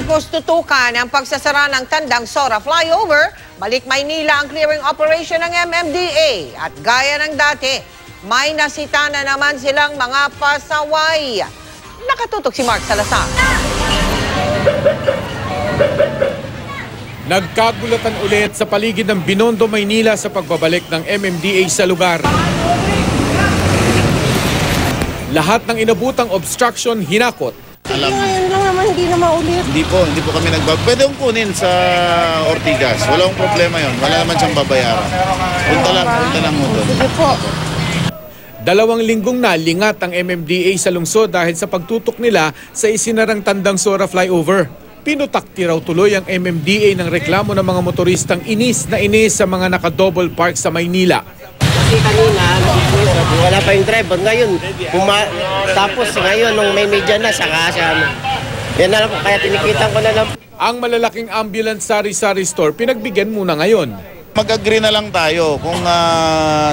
Tapos tutukan ang pagsasara ng Tandang Sora Flyover, balik Maynila ang clearing operation ng MMDA. At gaya ng dati, may nasita na naman silang mga pasaway. Nakatutok si Mark Salazar. Nagkagulatan ulit sa paligid ng Binondo, Maynila sa pagbabalik ng MMDA sa lugar. Lahat ng inabutang obstruction hinakot. Ngayon lang naman, hindi na maulit. Hindi po kami pwede kong kunin sa Ortigas. Wala akong problema yon. Wala naman siyang babayaran. Punta lang mo doon. Sige po. 2 linggong nalingat ang MMDA sa lungsod dahil sa pagtutok nila sa isinarang Tandang Sora Flyover. Pinutakti raw tuloy ang MMDA ng reklamo ng mga motoristang inis na inis sa mga naka-double park sa Maynila. Kasi kanina, wala pa yung driver. Ngayon, tapos ngayon, nung may media na, saka siya. Yan na lang, kaya tinikitan ko na lang. Ang malalaking ambulance sari-sari store pinagbigyan muna ngayon. Mag-agree na lang tayo kung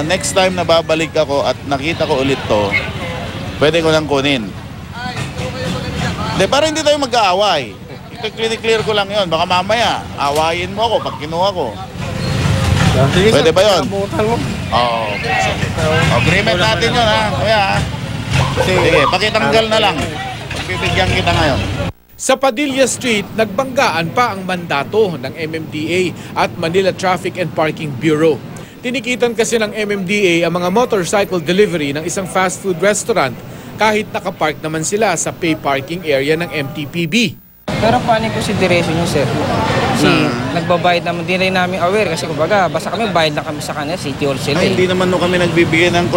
next time na babalik ako at nakita ko ulit to, pwede ko lang kunin. Para hindi tayo mag-aaway. I-clear ko lang yon. Baka mamaya, awayin mo ako pag kinuha ko. Pwede ba yun? Oo. Agreement natin yun, ha? Kuya, ha? Sige, pakitanggal na lang. Pagbibigyan kita ngayon. Sa Padilla Street, nagbanggaan pa ang mandato ng MMDA at Manila Traffic and Parking Bureau. Tinikitan kasi ng MMDA ang mga motorcycle delivery ng isang fast food restaurant kahit nakapark naman sila sa pay parking area ng MTPB. Pero paano yung consideration nyo, sir? Kasi nagbabayad naman, di rin namin aware kasi kumbaga, basta kami bayad na kami sa kanila, city or sila. Ay, hindi naman kami nagbibigay ng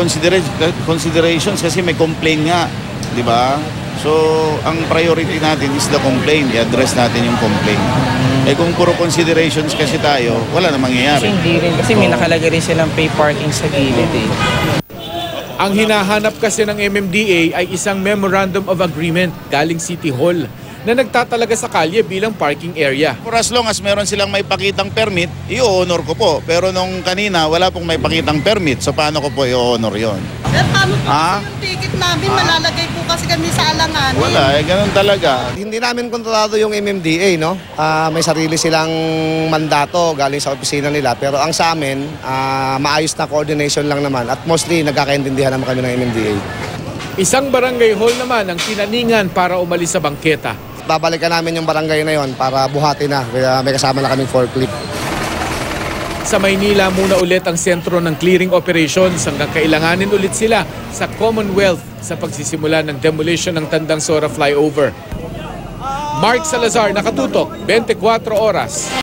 considerations kasi may complaint nga, di ba? So, ang priority natin is the complaint. I-address natin yung complaint. Kung puro considerations kasi tayo, wala na mangyayari. Kasi hindi rin, kasi may nakalagay rin silang pay parking sa gilid eh. Ang hinahanap kasi ng MMDA ay isang Memorandum of Agreement galing City Hall na nagtatalaga sa kalye bilang parking area. For as long as meron silang may pakitang permit, i-honor ko po. Pero nung kanina, wala pong may pakitang permit. So paano ko po i-honor yon? Eh, paano po kasi yung ticket namin? Malalagay po kasi kami sa alanganin. Wala, ganun talaga. Hindi namin kontrolado yung MMDA, no? May sarili silang mandato galing sa opisina nila. Pero ang sa amin, maayos na coordination lang naman. At mostly, nagkakaintindihan naman kami ng MMDA. Isang barangay hall naman ang tinaningan para umalis sa bangketa. Babalikan namin yung barangay na yon para buhati na. May kasama na kaming forklift. Sa Maynila muna ulit ang sentro ng clearing operations hanggang kailanganin ulit sila sa Commonwealth sa pagsisimula ng demolition ng Tandang Sora Flyover. Mark Salazar, nakatutok, 24 oras.